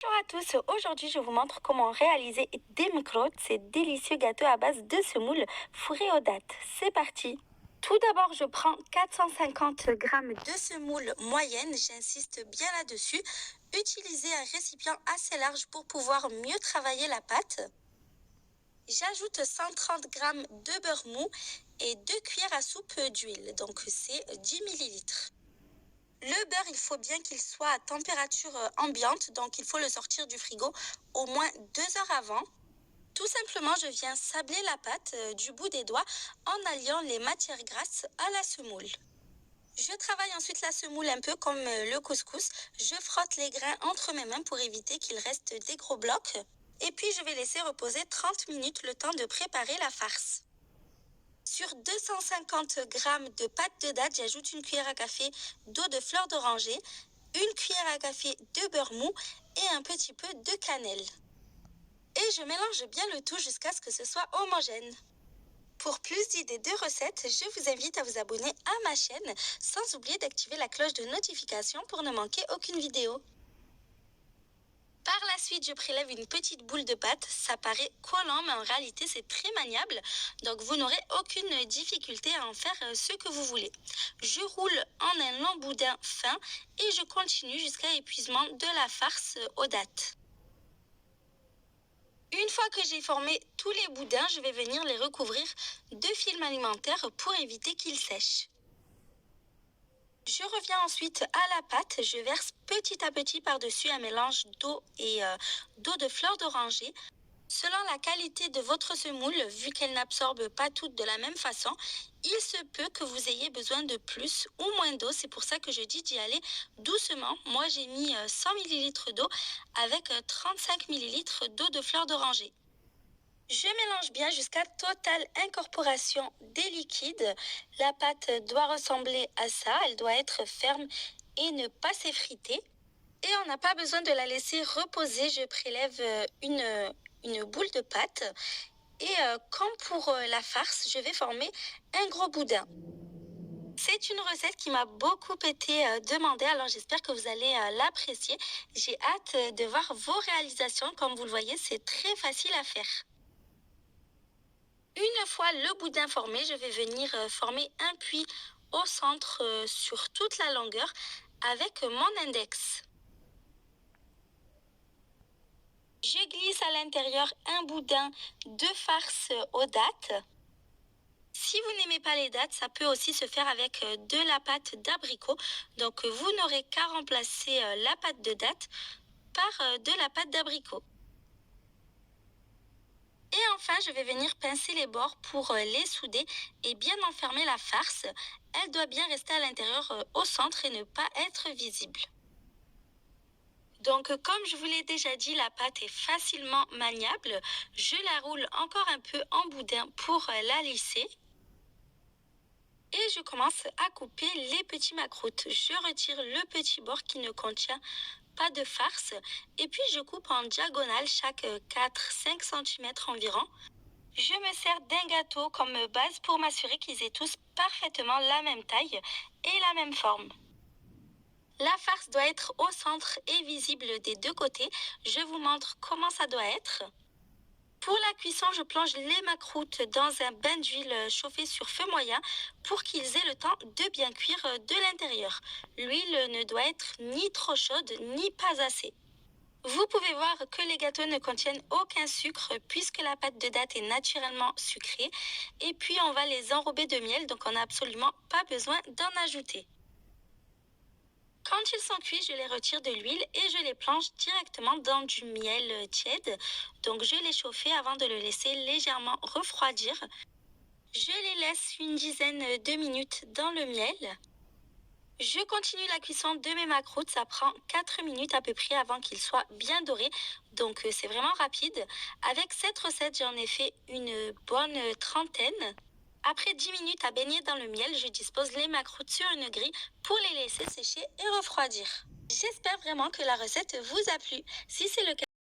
Bonjour à tous, aujourd'hui je vous montre comment réaliser des mkrot, ces délicieux gâteaux à base de semoule fourrés aux dattes. C'est parti. Tout d'abord je prends 450 g de semoule moyenne, j'insiste bien là-dessus. Utilisez un récipient assez large pour pouvoir mieux travailler la pâte. J'ajoute 130 g de beurre mou et 2 cuillères à soupe d'huile, donc c'est 10 ml. Le beurre, il faut bien qu'il soit à température ambiante, donc il faut le sortir du frigo au moins 2 heures avant. Tout simplement, je viens sabler la pâte du bout des doigts en alliant les matières grasses à la semoule. Je travaille ensuite la semoule un peu comme le couscous. Je frotte les grains entre mes mains pour éviter qu'il reste des gros blocs. Et puis, je vais laisser reposer 30 minutes le temps de préparer la farce. Sur 250 g de pâte de date, j'ajoute une cuillère à café d'eau de fleur d'oranger, une cuillère à café de beurre mou et un petit peu de cannelle. Et je mélange bien le tout jusqu'à ce que ce soit homogène. Pour plus d'idées de recettes, je vous invite à vous abonner à ma chaîne, sans oublier d'activer la cloche de notification pour ne manquer aucune vidéo. Par la suite, je prélève une petite boule de pâte. Ça paraît collant, mais en réalité, c'est très maniable. Donc, vous n'aurez aucune difficulté à en faire ce que vous voulez. Je roule en un long boudin fin et je continue jusqu'à épuisement de la farce aux dattes. Une fois que j'ai formé tous les boudins, je vais venir les recouvrir de film alimentaire pour éviter qu'ils sèchent. Je reviens ensuite à la pâte, je verse petit à petit par-dessus un mélange d'eau et d'eau de fleur d'oranger. Selon la qualité de votre semoule, vu qu'elle n'absorbe pas toutes de la même façon, il se peut que vous ayez besoin de plus ou moins d'eau. C'est pour ça que je dis d'y aller doucement. Moi, j'ai mis 100 ml d'eau avec 35 ml d'eau de fleur d'oranger. Je mélange bien jusqu'à totale incorporation des liquides. La pâte doit ressembler à ça, elle doit être ferme et ne pas s'effriter. Et on n'a pas besoin de la laisser reposer. Je prélève une boule de pâte. Et comme pour la farce, je vais former un gros boudin. C'est une recette qui m'a beaucoup été demandée, alors j'espère que vous allez l'apprécier. J'ai hâte de voir vos réalisations. Comme vous le voyez, c'est très facile à faire. Une fois le boudin formé, je vais venir former un puits au centre sur toute la longueur avec mon index. Je glisse à l'intérieur un boudin de farce aux dattes. Si vous n'aimez pas les dattes, ça peut aussi se faire avec de la pâte d'abricot. Donc vous n'aurez qu'à remplacer la pâte de date par de la pâte d'abricot. Et enfin, je vais venir pincer les bords pour les souder et bien enfermer la farce. Elle doit bien rester à l'intérieur au centre et ne pas être visible. Donc, comme je vous l'ai déjà dit, la pâte est facilement maniable. Je la roule encore un peu en boudin pour la lisser. Et je commence à couper les petits macroutes. Je retire le petit bord qui ne contient pas de farce. Et puis, je coupe en diagonale chaque 4-5 cm environ. Je me sers d'un gâteau comme base pour m'assurer qu'ils aient tous parfaitement la même taille et la même forme. La farce doit être au centre et visible des deux côtés. Je vous montre comment ça doit être. Pour la cuisson, je plonge les macroutes dans un bain d'huile chauffé sur feu moyen pour qu'ils aient le temps de bien cuire de l'intérieur. L'huile ne doit être ni trop chaude ni pas assez. Vous pouvez voir que les gâteaux ne contiennent aucun sucre puisque la pâte de date est naturellement sucrée. Et puis on va les enrober de miel, donc on n'a absolument pas besoin d'en ajouter. Quand ils sont cuits, je les retire de l'huile et je les plonge directement dans du miel tiède. Donc je les chauffe avant de le laisser légèrement refroidir. Je les laisse une dizaine de minutes dans le miel. Je continue la cuisson de mes macroutes, ça prend 4 minutes à peu près avant qu'ils soient bien dorés, donc c'est vraiment rapide. Avec cette recette, j'en ai fait une bonne trentaine. Après 10 minutes à baigner dans le miel, je dispose les macroutes sur une grille pour les laisser sécher et refroidir. J'espère vraiment que la recette vous a plu. Si c'est le cas,